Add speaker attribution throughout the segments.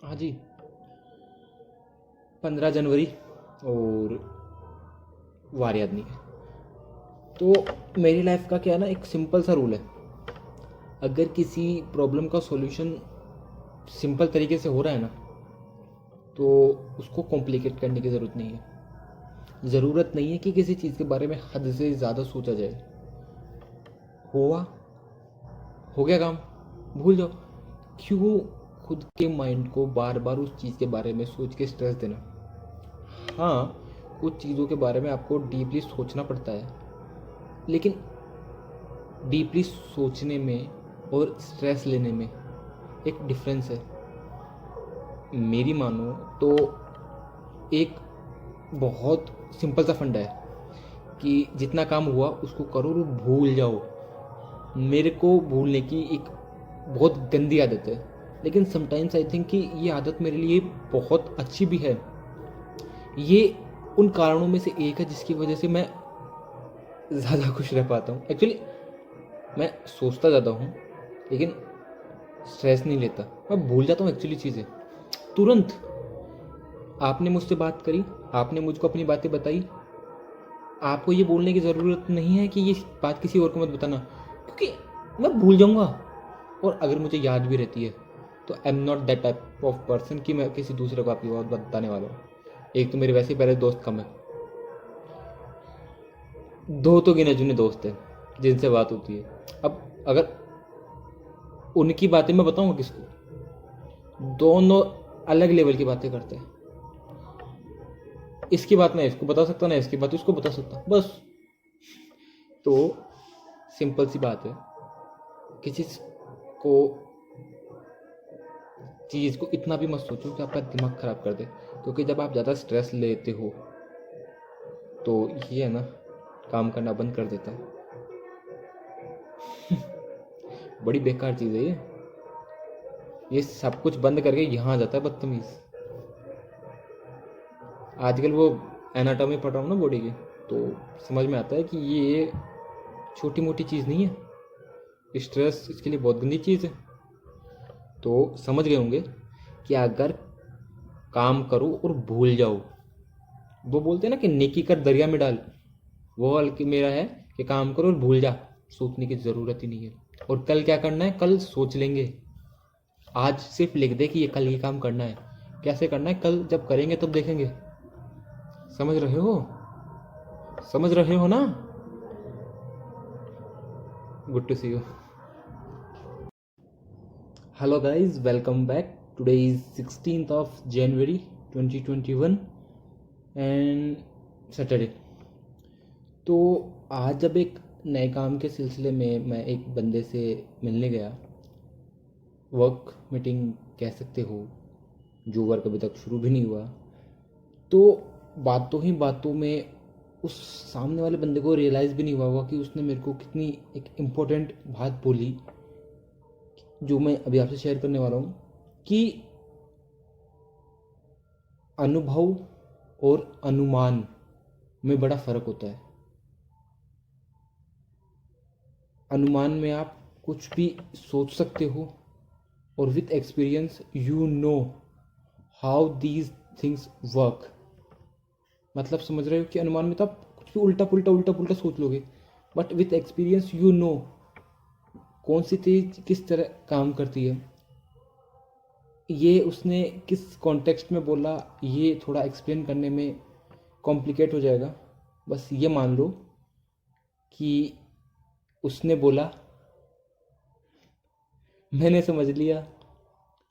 Speaker 1: हाँ जी, 15 जनवरी और वार याद नहीं है। तो मेरी लाइफ का क्या है ना, एक सिंपल सा रूल है। अगर किसी प्रॉब्लम का सॉल्यूशन सिंपल तरीके से हो रहा है ना, तो उसको कॉम्प्लिकेट करने की ज़रूरत नहीं है। ज़रूरत नहीं है कि किसी चीज़ के बारे में हद से ज़्यादा सोचा जाए। हुआ, हो गया काम, भूल जाओ। क्यों खुद के माइंड को बार बार उस चीज़ के बारे में सोच के स्ट्रेस देना। हाँ, कुछ चीज़ों के बारे में आपको डीपली सोचना पड़ता है, लेकिन डीपली सोचने में और स्ट्रेस लेने में एक डिफरेंस है। मेरी मानो तो एक बहुत सिंपल सा फंडा है कि जितना काम हुआ उसको करो और भूल जाओ। मेरे को भूलने की एक बहुत गंदी आदत है, लेकिन समटाइम्स आई थिंक कि ये आदत मेरे लिए बहुत अच्छी भी है। ये उन कारणों में से एक है जिसकी वजह से मैं ज़्यादा खुश रह पाता हूँ। एक्चुअली मैं सोचता ज़्यादा हूँ, लेकिन स्ट्रेस नहीं लेता। मैं भूल जाता हूँ एक्चुअली चीज़ें तुरंत। आपने मुझसे बात करी, आपने मुझको अपनी बातें बताई, आपको ये बोलने की ज़रूरत नहीं है कि ये बात किसी और को मत बताना, क्योंकि मैं भूल जाऊँगा। और अगर मुझे याद भी रहती है तो I am not that type of person कि मैं किसी दूसरे को आपकी बात बताने वाला हूँ। एक तो मेरे वैसे ही पहले दोस्त कम है, दो तो गिने चुने दोस्त हैं जिनसे बात होती है। अब अगर उनकी बातें मैं बताऊँगा किसको? दोनों अलग लेवल की बातें करते हैं। इसकी बात मैं इसको बता सकता, ना इसकी बात इसको बता सकता, बस। तो सिंपल सी बात है, किसी को चीज़ को इतना भी मत सोचो कि आपका दिमाग ख़राब कर दे, क्योंकि जब आप ज़्यादा स्ट्रेस लेते हो तो ये है ना, काम करना बंद कर देता है। बड़ी बेकार चीज़ है ये सब कुछ बंद करके यहाँ आ जाता है बदतमीज़। आजकल वो एनाटॉमी पढ़ रहा हूँ ना बॉडी की, तो समझ में आता है कि ये छोटी मोटी चीज़ नहीं है। स्ट्रेस इसके लिए बहुत गंदी चीज़ है। तो समझ गए होंगे कि अगर काम करो और भूल जाओ, वो बोलते हैं ना कि नेकी कर दरिया में डाल, वो हल कि मेरा है कि काम करो और भूल जा। सोचने की ज़रूरत ही नहीं है। और कल क्या करना है कल सोच लेंगे। आज सिर्फ लिख दे कि ये कल ये काम करना है, कैसे करना है कल जब करेंगे तब देखेंगे। समझ रहे हो? समझ रहे हो ना? Good to see you. Hello guys, welcome back. Today is 16th of January 2021 and Saturday. तो आज जब एक नए काम के सिलसिले में मैं एक बंदे से मिलने गया, वर्क मीटिंग कह सकते हो, जो वर्क अभी तक शुरू भी नहीं हुआ, तो बातों ही बातों में उस सामने वाले बंदे को रियलाइज़ भी नहीं हुआ होगा कि उसने मेरे को कितनी एक इम्पोर्टेंट बात बोली, जो मैं अभी आपसे शेयर करने वाला हूँ। कि अनुभव और अनुमान में बड़ा फ़र्क होता है। अनुमान में आप कुछ भी सोच सकते हो, और with experience you know how these things work. मतलब समझ रहे हो कि अनुमान में तो आप कुछ भी उल्टा पुल्टा सोच लोगे, but with experience you know कौन सी चीज़ किस तरह काम करती है। ये उसने किस कॉन्टेक्स्ट में बोला, ये थोड़ा एक्सप्लेन करने में कॉम्प्लिकेट हो जाएगा। बस ये मान लो कि उसने बोला, मैंने समझ लिया,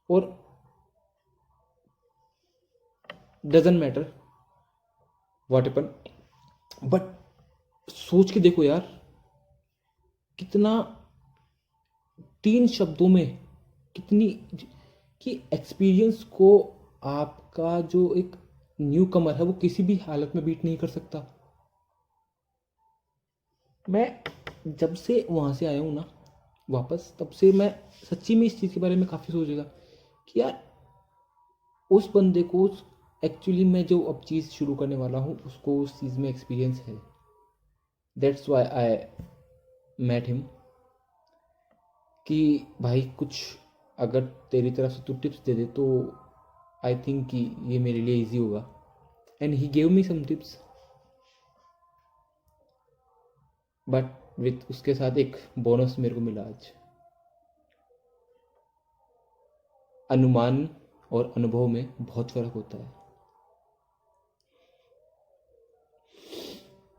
Speaker 1: और doesn't matter what happen. But सोच के देखो यार, कितना 3 शब्दों में कितनी कि एक्सपीरियंस को आपका जो एक न्यू कमर है वो किसी भी हालत में बीट नहीं कर सकता। मैं जब से वहाँ से आया हूँ ना वापस, तब से मैं सच्ची में इस चीज़ के बारे में काफ़ी सोचेगा कि यार उस बंदे को एक्चुअली मैं जो अब चीज़ शुरू करने वाला हूँ उसको उस चीज़ में एक्सपीरियंस है। That's why I met him. कि भाई कुछ अगर तेरी तरफ से तू टिप्स दे दे तो आई थिंक कि ये मेरे लिए इजी होगा, and he gave me some tips, but with उसके साथ एक बोनस मेरे को मिला आज। अनुमान और अनुभव में बहुत फर्क होता है।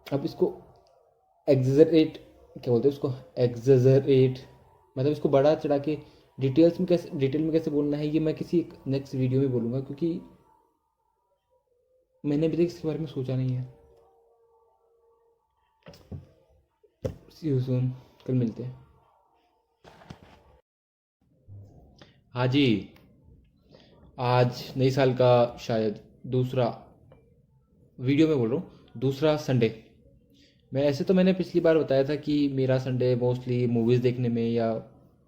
Speaker 1: अब इसको एग्जरेट, क्या बोलते हैं उसको, एग्जरेट, मतलब इसको बढ़ा चढ़ा के डिटेल में कैसे बोलना है, ये मैं किसी एक नेक्स्ट वीडियो में बोलूँगा, क्योंकि मैंने अभी तक इसके बारे में सोचा नहीं है। सी यू सून, कल मिलते हैं। हाँ जी, आज नई साल का शायद दूसरा वीडियो में बोल रहा हूँ, दूसरा संडे। मैंने पिछली बार बताया था कि मेरा संडे मोस्टली मूवीज़ देखने में या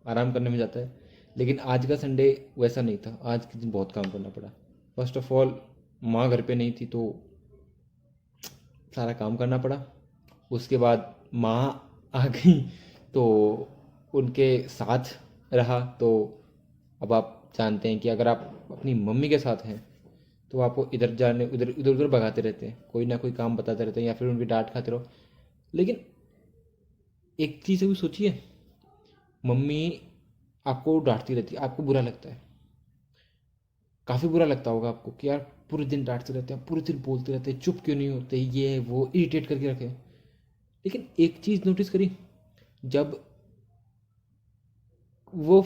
Speaker 1: आराम करने में जाता है, लेकिन आज का संडे वैसा नहीं था। आज के दिन बहुत काम करना पड़ा। फर्स्ट ऑफ ऑल माँ घर पे नहीं थी तो सारा काम करना पड़ा। उसके बाद माँ आ गई तो उनके साथ रहा। तो अब आप जानते हैं कि अगर आप अपनी मम्मी के साथ हैं तो आपको इधर जाने उधर इधर उधर भगाते रहते हैं, कोई ना कोई काम बताते रहते हैं या फिर उनकी डांट खाते रहो। लेकिन एक चीज़ अभी सोचिए, मम्मी आपको डांटती रहती है, आपको बुरा लगता है, काफ़ी बुरा लगता होगा आपको कि यार पूरे दिन डांटते रहते हैं, पूरे दिन बोलते रहते हैं, चुप क्यों नहीं होते, ये वो इरिटेट करके रखे। लेकिन एक चीज़ नोटिस करी, जब वो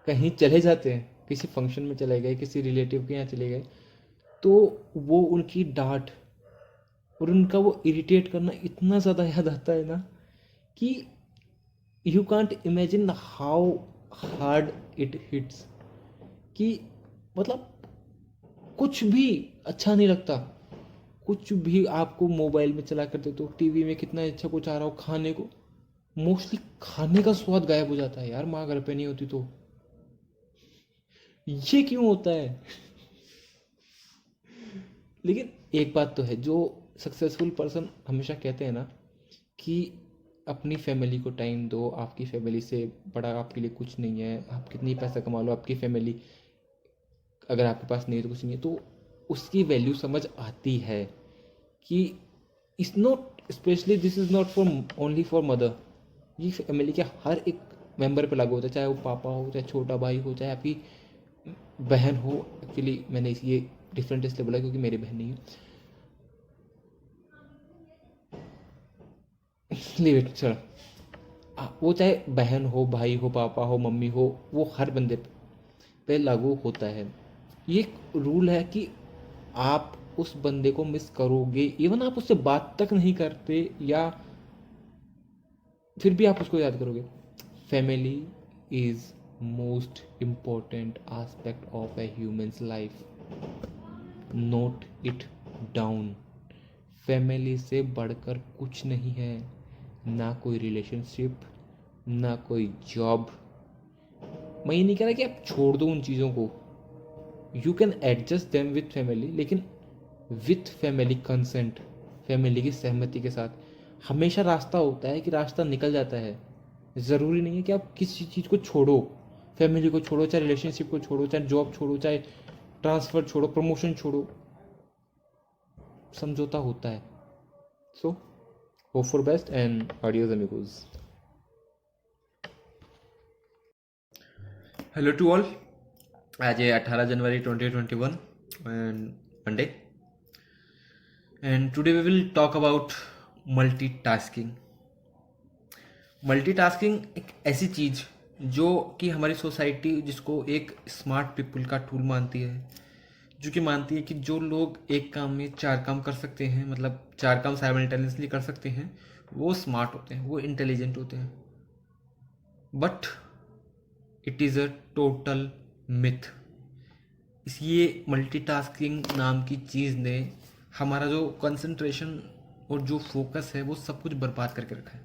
Speaker 1: कहीं चले जाते हैं, किसी फंक्शन में चले गए, किसी रिलेटिव के यहाँ चले गए, तो वो उनकी डांट और उनका वो इरिटेट करना इतना ज़्यादा याद आता है ना कि you can't imagine how hard it hits. कि मतलब कुछ भी अच्छा नहीं लगता, कुछ भी आपको मोबाइल में चला कर दे तो टीवी में कितना अच्छा कुछ आ रहा हो खाने को, मोस्टली खाने का स्वाद गायब हो जाता है यार माँ घर पे नहीं होती तो। ये क्यों होता है? लेकिन एक बात तो है, जो सक्सेसफुल पर्सन हमेशा कहते हैं ना कि अपनी फैमिली को टाइम दो, आपकी फैमिली से बड़ा आपके लिए कुछ नहीं है। आप कितनी पैसा कमा लो, आपकी फैमिली अगर आपके पास नहीं है तो कुछ नहीं है। तो उसकी वैल्यू समझ आती है कि it's not, specially this is not for only for mother, ये फैमिली के हर एक मेंबर पे लागू होता है, चाहे वो पापा हो, चाहे छोटा भाई हो, चाहे आपकी बहन हो। एक्चुअली मैंने ये डिफरेंट इसलिए बोला क्योंकि मेरी बहन नहीं है। लीव इट, चलो। वो चाहे बहन हो, भाई हो, पापा हो, मम्मी हो, वो हर बंदे पे लागू होता है। ये एक रूल है कि आप उस बंदे को मिस करोगे, इवन आप उससे बात तक नहीं करते या फिर भी आप उसको याद करोगे। Family is most important aspect of A humans life. Note it down. Family से बढ़कर कुछ नहीं है, ना कोई रिलेशनशिप, ना कोई जॉब। मैं ये नहीं कह रहा कि आप छोड़ दो उन चीज़ों को, you can adjust them with family, लेकिन विथ फैमिली कंसेंट, फैमिली की सहमति के साथ। हमेशा रास्ता होता है कि रास्ता निकल जाता है। ज़रूरी नहीं है कि आप किसी चीज़ को छोड़ो, फैमिली को छोड़ो, चाहे रिलेशनशिप को छोड़ो, चाहे जॉब छोड़ो, चाहे ट्रांसफ़र छोड़ो, प्रमोशन छोड़ो, समझौता होता है। So hope for best and audios amigos. Hello to all. आज है 18 जनवरी 2021 and Monday, and today we will talk about multitasking. Multitasking एक ऐसी चीज़ जो कि हमारी सोसाइटी जिसको एक स्मार्ट पीपल का टूल मानती है, जो कि मानती है कि जो लोग एक काम में 4 काम कर सकते हैं, मतलब 4 काम साइमल्टेनियसली कर सकते हैं, वो स्मार्ट होते हैं, वो इंटेलिजेंट होते हैं। But it is a total myth. इसलिए मल्टीटास्किंग नाम की चीज़ ने हमारा जो कंसंट्रेशन और जो फोकस है वो सब कुछ बर्बाद करके रखा है।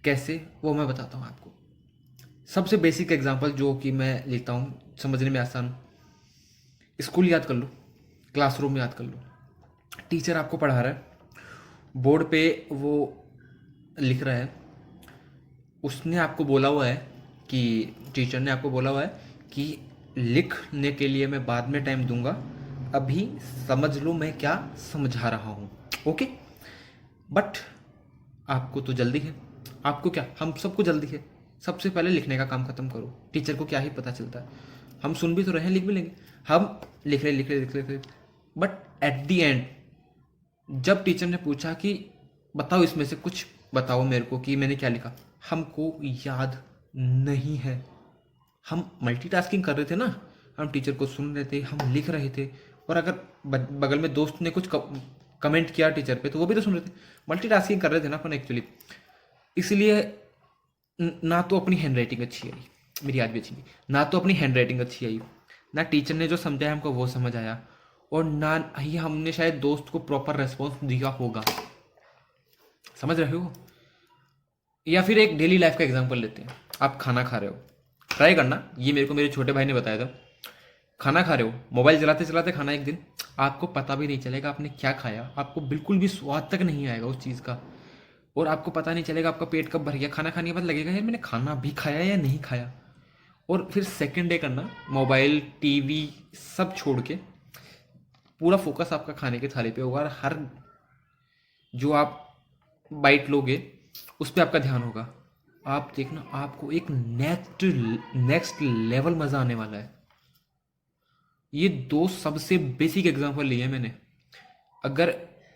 Speaker 1: कैसे, वो मैं बताता हूँ आपको। सबसे बेसिक एग्जांपल जो कि मैं लेता हूँ, समझने में आसान। स्कूल याद कर लो, क्लासरूम याद कर लो। टीचर आपको पढ़ा रहा है, बोर्ड पे वो लिख रहा है, उसने आपको बोला हुआ है कि टीचर ने आपको बोला हुआ है कि लिखने के लिए मैं बाद में टाइम दूंगा, अभी समझ लो मैं क्या समझा रहा हूँ। ओके, बट आपको तो जल्दी है। आपको क्या, हम सबको जल्दी है। सबसे पहले लिखने का काम खत्म करो। टीचर को क्या ही पता चलता है, हम सुन भी तो रहे हैं, लिख भी लेंगे। हम लिख रहे बट एट दी एंड जब टीचर ने पूछा कि बताओ इसमें से कुछ बताओ मेरे को कि मैंने क्या लिखा, हमको याद नहीं है। हम मल्टीटास्किंग कर रहे थे ना, हम टीचर को सुन रहे थे, हम लिख रहे थे, और अगर बगल में दोस्त ने कुछ कमेंट किया टीचर पे तो वो भी तो सुन रहे थे। मल्टीटास्किंग कर रहे थे ना अपन एक्चुअली। इसलिए ना तो अपनी हैंड राइटिंग अच्छी आई, मेरी आज भी अच्छी नहीं, ना तो अपनी हैंड राइटिंग अच्छी आई, ना टीचर ने जो समझाया हमको वो समझ आया, और ना ही हमने शायद दोस्त को प्रॉपर रेस्पॉन्स दिया होगा। समझ रहे हो? या फिर एक डेली लाइफ का एग्जांपल लेते हैं। आप खाना खा रहे हो, ट्राई करना, ये मेरे को मेरे छोटे भाई ने बताया था। खाना खा रहे हो, मोबाइल चलाते चलाते खाना, एक दिन आपको पता भी नहीं चलेगा आपने क्या खाया, आपको बिल्कुल भी स्वाद तक नहीं आएगा उस चीज़ का, और आपको पता नहीं चलेगा आपका पेट कब भर गया। खाना खाने के बाद लगेगा यार मैंने खाना भी खाया या नहीं खाया। और फिर सेकेंड डे करना, मोबाइल टीवी सब छोड़ के पूरा फोकस आपका खाने के थाली पे होगा, और हर जो आप बाइट लोगे उस पर आपका ध्यान होगा। आप देखना आपको एक नेक्स्ट लेवल मज़ा आने वाला है। ये दो सबसे बेसिक एग्जांपल लिए मैंने। अगर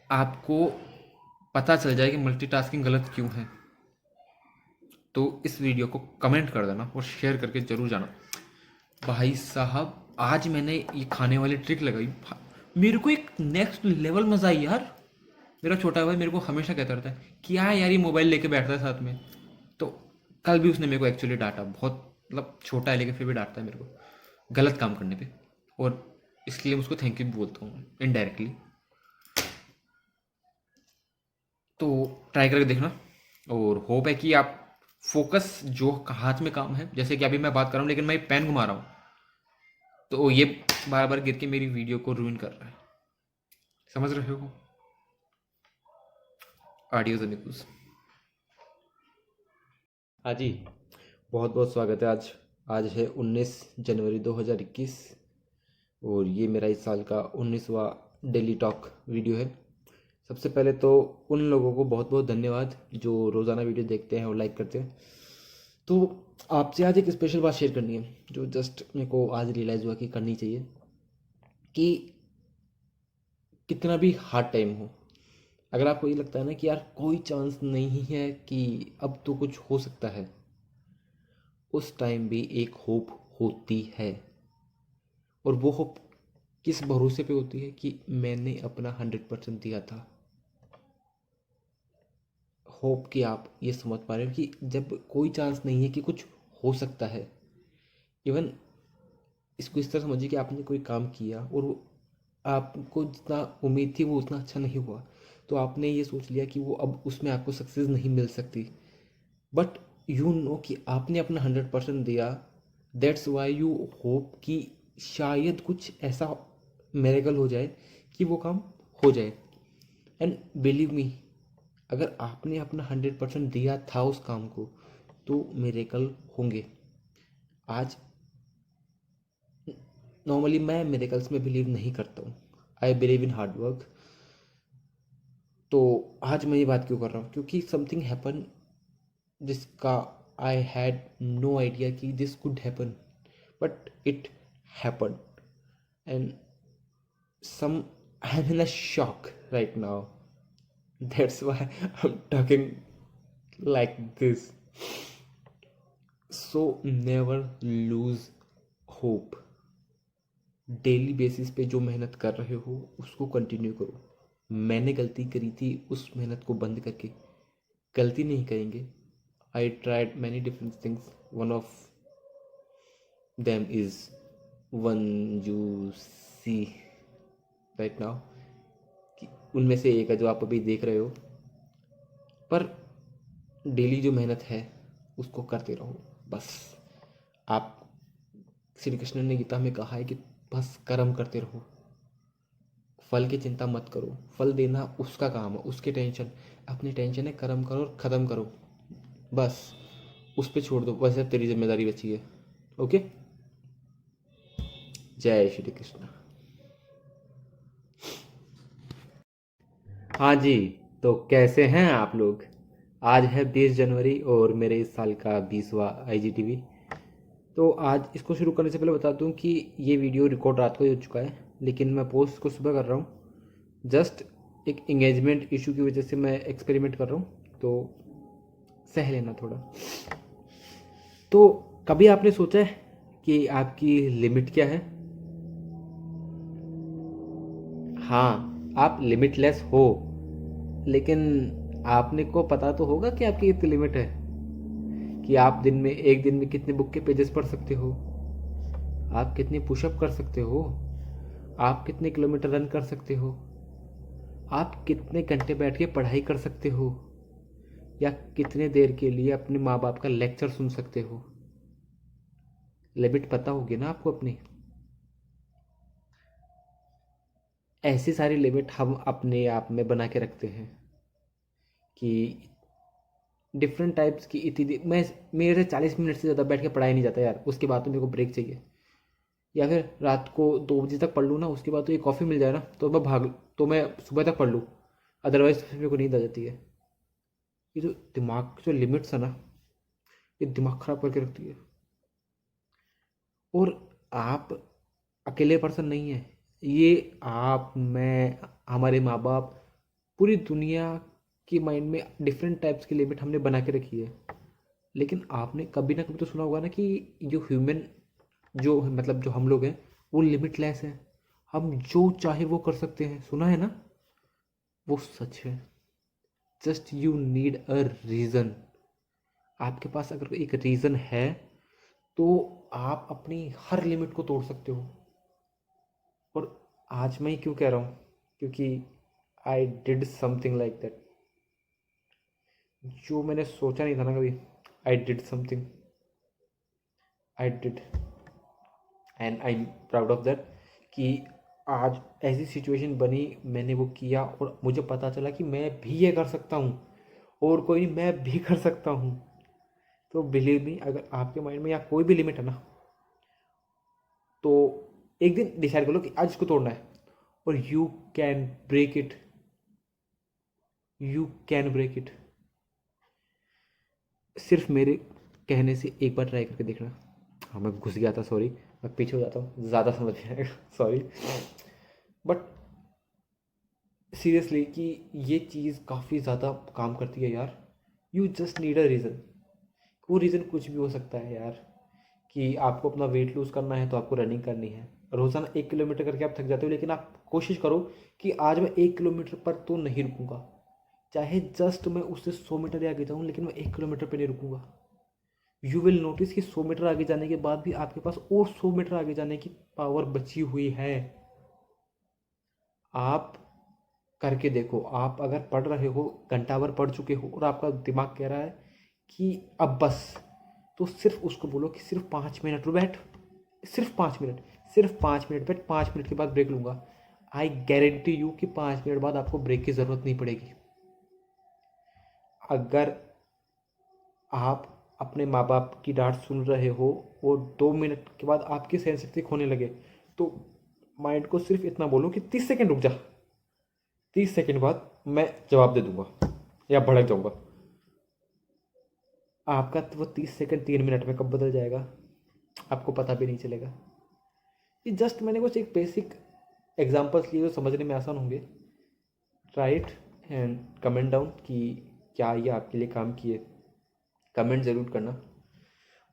Speaker 1: आपको पता चल जाए कि मल्टीटास्किंग गलत क्यों है तो इस वीडियो को कमेंट कर देना और शेयर करके जरूर जाना। भाई साहब आज मैंने ये खाने वाली ट्रिक लगाई, मेरे को एक नेक्स्ट लेवल मज़ा आई यार। मेरा छोटा भाई मेरे को हमेशा कहता रहता है क्या यार ये मोबाइल लेके बैठता है साथ में। तो कल भी उसने मेरे को एक्चुअली डांटा, बहुत मतलब छोटा है लेकिन फिर भी डांटता है मेरे को गलत काम करने पे, और इसलिए उसको थैंक यू भी बोलता हूँ इनडायरेक्टली। तो ट्राई करके देखना, और होप है कि आप फोकस जो हाथ में काम है, जैसे कि अभी मैं बात कर रहा हूँ लेकिन मैं पेन घुमा रहा हूँ तो ये बार बार गिर के मेरी वीडियो को रूइन कर रहा है। समझ रहे हो? ऑडियोज अमिकुस। हाँ जी, बहुत बहुत स्वागत है। आज आज है 19 जनवरी 2021, और ये मेरा इस साल का 19वां डेली टॉक वीडियो है। सबसे पहले तो उन लोगों को बहुत बहुत धन्यवाद जो रोज़ाना वीडियो देखते हैं और लाइक करते हैं। तो आपसे आज एक स्पेशल बात शेयर करनी है जो जस्ट मेरे को आज रियलाइज़ हुआ कि करनी चाहिए। कि कितना भी हार्ड टाइम हो, अगर आपको ये लगता है ना कि यार कोई चांस नहीं है कि अब तो कुछ हो सकता है, उस टाइम भी एक होप होती है। और वो होप किस भरोसे पे होती है कि मैंने अपना 100% दिया था। होप कि आप ये समझ पा रहे हो कि जब कोई चांस नहीं है कि कुछ हो सकता है, इवन इसको इस तरह समझिए कि आपने कोई काम किया और वो आपको जितना उम्मीद थी वो उतना अच्छा नहीं हुआ, तो आपने ये सोच लिया कि वो अब उसमें आपको सक्सेस नहीं मिल सकती। बट यू नो कि आपने अपना 100% दिया, दैट्स वाई यू होप कि शायद कुछ ऐसा मेरेकल हो जाए कि वो काम हो जाए। एंड बिलीव मी, अगर आपने अपना 100% दिया था उस काम को तो मेरेकल होंगे। आज नॉर्मली मैं मेरेकल्स में बिलीव नहीं करता हूँ, I believe in hard work. तो आज मैं ये बात क्यों कर रहा हूँ, क्योंकि समथिंग हैपन जिसका आई हैड नो आइडिया कि this could happen, but it happen. And some I am in a shock right now, that's why I am talking like this. So never lose hope. Daily basis पे जो मेहनत कर रहे हो उसको continue करो। मैंने गलती करी थी, उस मेहनत को बंद करके गलती नहीं करेंगे। I tried many different things, one of them is one you see right now, कि उनमें से एक है जो आप अभी देख रहे हो। पर डेली जो मेहनत है उसको करते रहो बस। आप, श्री कृष्ण ने गीता में कहा है कि बस कर्म करते रहो, फल की चिंता मत करो। फल देना उसका काम है, उसकी टेंशन, अपनी टेंशन है कर्म करो और ख़त्म करो बस। उस पर छोड़ दो, वैसे तेरी जिम्मेदारी बची है। ओके। जय श्री कृष्ण। हाँ जी, तो कैसे हैं आप लोग? आज है 20 जनवरी और मेरे इस साल का 20वां IGTV। तो आज इसको शुरू करने से पहले बता दूं कि ये वीडियो रिकॉर्ड रात को ही हो चुका है, लेकिन मैं पोस्ट को सुबह कर रहा हूँ। जस्ट एक इंगेजमेंट इशू की वजह से मैं एक्सपेरिमेंट कर रहा हूँ, तो सह लेना थोड़ा। तो कभी आपने सोचा है कि आपकी लिमिट क्या है? हाँ, आप लिमिटलेस हो, लेकिन आपने को पता तो होगा कि आपकी कितनी लिमिट है, कि आप एक दिन में कितने बुक के पेजेस पढ़ सकते हो, आप कितने पुशअप कर सकते हो, आप कितने किलोमीटर रन कर सकते हो, आप कितने घंटे बैठ के पढ़ाई कर सकते हो, या कितने देर के लिए अपने माँ बाप का लेक्चर सुन सकते हो। लिमिट पता होगी ना आपको अपनी। ऐसी सारी लिमिट हम अपने आप में बना के रखते हैं कि डिफरेंट टाइप्स की इतनी मैं मेरे 40 मिनट से ज़्यादा बैठ के पढ़ाई नहीं जाता यार, उसके बाद तो मेरे को ब्रेक चाहिए। या फिर रात को 2 बजे तक पढ़ लूँ ना, उसके बाद तो ये कॉफ़ी मिल जाए ना तो मैं सुबह तक पढ़ लूँ। अदरवाइज फिर मेरे को नींद आ जाती है। ये जो दिमाग की जो लिमिट्स है ना, ये दिमाग ख़राब करके रखती है। और आप अकेले पर्सन नहीं है, ये आप, मैं, हमारे माँ बाप, पूरी दुनिया की माइंड में डिफरेंट टाइप्स की लिमिट हमने बना के रखी है। लेकिन आपने कभी ना कभी तो सुना होगा ना कि जो ह्यूमन, जो मतलब जो हम लोग हैं, वो लिमिटलेस हैं। हम जो चाहे वो कर सकते हैं, सुना है ना? वो सच है। Just you need a reason. आपके पास अगर एक रीज़न है तो आप अपनी हर लिमिट को तोड़ सकते हो। और आज मैं ही क्यों कह रहा हूँ? क्योंकि I did something like that, जो मैंने सोचा नहीं था ना कभी। I did something, I did, and I am proud of that, कि आज ऐसी सिचुएशन बनी, मैंने वो किया और मुझे पता चला कि मैं भी ये कर सकता हूँ, और कोई नहीं, मैं भी कर सकता हूँ। तो बिलीव मी, अगर आपके माइंड में या कोई भी लिमिट है ना, तो एक दिन डिसाइड कर लो कि आज इसको तोड़ना है, और you can break it. You can break it. सिर्फ मेरे कहने से एक बार ट्राई करके देखना। हाँ, मैं घुस गया था, सॉरी। मैं पीछे हो जाता हूँ, ज़्यादा समझ में आएगा, सॉरी। बट सीरियसली कि ये चीज़ काफ़ी ज़्यादा काम करती है यार। You just need a reason. वो रीज़न कुछ भी हो सकता है यार, कि आपको अपना वेट लूज़ करना है तो आपको रनिंग करनी है। रोज़ाना 1 किलोमीटर करके आप थक जाते हो, लेकिन आप कोशिश करो कि आज मैं 1 किलोमीटर पर तो नहीं रुकूंगा। चाहे जस्ट मैं उससे 100 मीटर ही आगे जाऊँ, लेकिन मैं 1 किलोमीटर पर नहीं रुकूंगा। यू विल नोटिस कि 100 मीटर आगे जाने के बाद भी आपके पास और 100 मीटर आगे जाने की पावर बची हुई है। आप करके देखो। आप अगर पढ़ रहे हो, घंटा भर पढ़ चुके हो, और आपका दिमाग कह रहा है कि अब बस, तो सिर्फ उसको बोलो कि सिर्फ 5 मिनट बैठ, सिर्फ 5 मिनट, सिर्फ 5 मिनट बैठ, 5 मिनट के बाद ब्रेक लूंगा। आई गारंटी यू कि 5 मिनट बाद आपको ब्रेक की ज़रूरत नहीं पड़ेगी। अगर आप अपने माँ बाप की डांट सुन रहे हो और 2 मिनट के बाद आपकी सहन शक्ति खोने लगे, तो माइंड को सिर्फ इतना बोलो कि 30 सेकेंड रुक जा। 30 सेकेंड बाद मैं जवाब दे दूंगा या भड़क जाऊंगा। आपका तो वो 30 सेकेंड 3 मिनट में कब बदल जाएगा, आपको पता भी नहीं चलेगा। ये जस्ट मैंने कुछ एक बेसिक एग्जांपल्स लिए जो समझने में आसान होंगे। राइट एंड कमेंट डाउन कि क्या ये आपके लिए काम किए। कमेंट ज़रूर करना,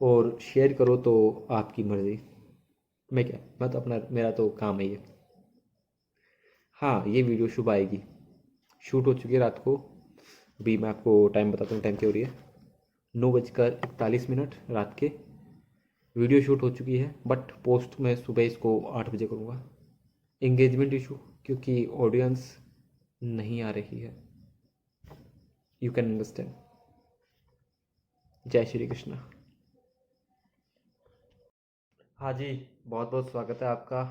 Speaker 1: और शेयर करो तो आपकी मर्ज़ी। मैं क्या, मैं तो अपना, मेरा तो काम है ये। हाँ, ये वीडियो शुभ आएगी, शूट हो चुकी है रात को। अभी मैं आपको टाइम बताता हूँ, टाइम क्या हो रही है। 9:41 रात के। वीडियो शूट हो चुकी है, बट पोस्ट मैं सुबह इसको 8 बजे करूँगा। इंगेजमेंट इशू, क्योंकि ऑडियंस नहीं आ रही है। You can understand. जय श्री कृष्ण। हाँ जी, बहुत बहुत स्वागत है आपका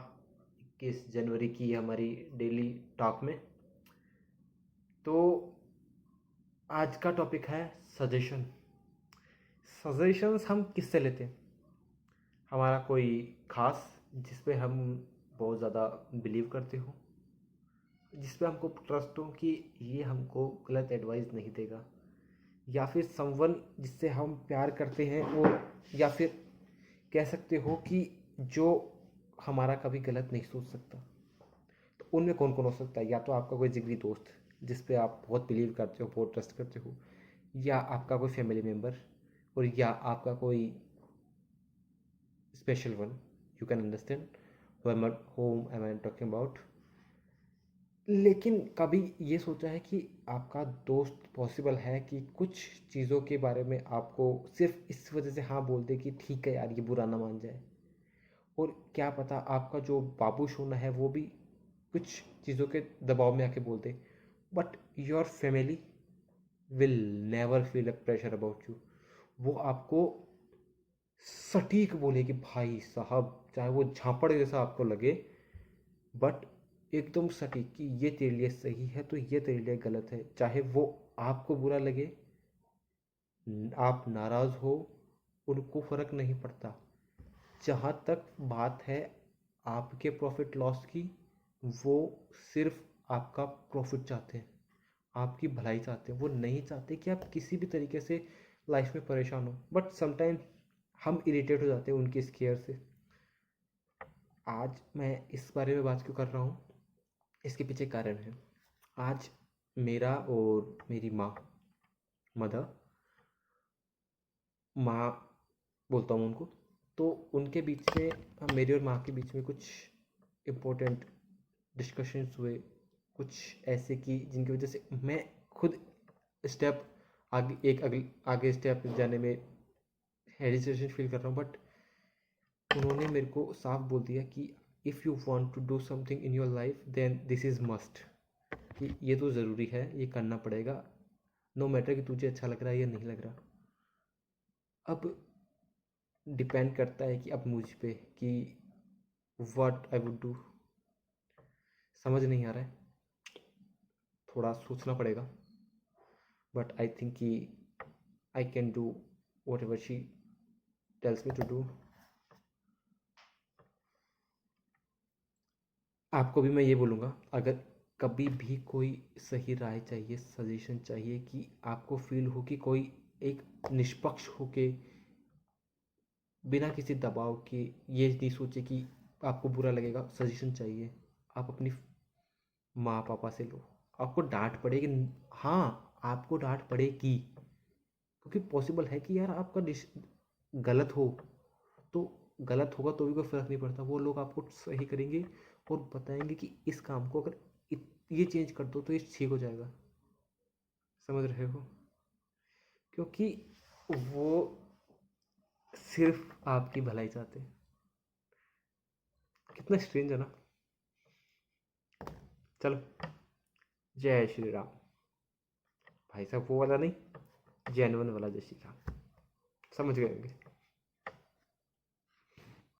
Speaker 1: 21 जनवरी की हमारी डेली टॉक में। तो आज का टॉपिक है सजेशन। सजेशंस हम किससे लेते हैं? हमारा कोई खास जिस पे हम बहुत ज़्यादा बिलीव करते हो, जिस पे हमको ट्रस्ट हो कि ये हमको गलत एडवाइस नहीं देगा, या फिर समवन जिससे हम प्यार करते हैं, और या फिर कह सकते हो कि जो हमारा कभी गलत नहीं सोच सकता। तो उनमें कौन कौन हो सकता है? या तो आपका कोई जिगरी दोस्त जिस पे आप बहुत बिलीव करते हो, बहुत ट्रस्ट करते हो, या आपका कोई फैमिली मेम्बर, और या आपका कोई special one. You can understand whom am I talking about। लेकिन कभी ये सोचा है कि आपका दोस्त पॉसिबल है कि कुछ चीज़ों के बारे में आपको सिर्फ इस वजह से हाँ बोल दे कि ठीक है यार, ये बुरा ना मान जाए, और क्या पता आपका जो बाबू सोना है वो भी कुछ चीज़ों के दबाव में आके बोल दे, but your family will never feel a pressure about you. वो आपको सटीक बोले कि भाई साहब, चाहे वो झापड़ जैसा आपको लगे, बट एकदम सटीक कि ये तेरे लिए सही है तो ये तेरे लिए गलत है। चाहे वो आपको बुरा लगे, आप नाराज़ हो, उनको फ़र्क नहीं पड़ता। जहाँ तक बात है आपके प्रॉफिट लॉस की, वो सिर्फ आपका प्रॉफिट चाहते हैं, आपकी भलाई चाहते हैं। वो नहीं चाहते कि आप किसी भी तरीके से लाइफ में परेशान हो, बट समटाइम हम इरिटेट हो जाते हैं उनकी इस केयर से। आज मैं इस बारे में बात क्यों कर रहा हूँ, इसके पीछे कारण है। आज मेरा और मेरी माँ, मदर, माँ बोलता हूँ उनको, तो उनके बीच में, मेरे और माँ के बीच में कुछ इम्पोर्टेंट डिस्कशंस हुए, कुछ ऐसे कि जिनकी वजह से मैं खुद स्टेप आगे, आगे स्टेप जाने में हेजिटेशन फील कर रहा हूँ। बट उन्होंने मेरे को साफ बोल दिया कि if you want to do something in your life then this is must, कि ये तो ज़रूरी है, ये करना पड़ेगा, नो मैटर कि तुझे अच्छा लग रहा है या नहीं लग रहा। अब डिपेंड करता है कि अब मुझ पे कि व्हाट आई वुड डू। समझ नहीं आ रहा है, थोड़ा सोचना पड़ेगा, बट आई थिंक कि I can do whatever she tells me to do. आपको भी मैं ये बोलूँगा, अगर कभी भी कोई सही राय चाहिए, सजेशन चाहिए, कि आपको फील हो कि कोई एक निष्पक्ष होके, बिना किसी दबाव के, ये नहीं सोचे कि आपको बुरा लगेगा, सजेशन चाहिए, आप अपनी माँ पापा से लो। आपको डांट पड़ेगी, हाँ आपको डांट पड़ेगी, क्योंकि पॉसिबल है कि यार आपका गलत हो, तो गलत होगा तो भी कोई फ़र्क नहीं पड़ता। वो लोग आपको सही करेंगे और बताएंगे कि इस काम को अगर ये चेंज कर दो तो ये ठीक हो जाएगा। समझ रहे हो? क्योंकि वो सिर्फ आपकी भलाई चाहते हैं। कितना स्ट्रेंज है ना। चलो, जय श्री राम। भाई साहब वो वाला नहीं, जेन्युइन वाला जय श्री राम, समझ गए होंगे।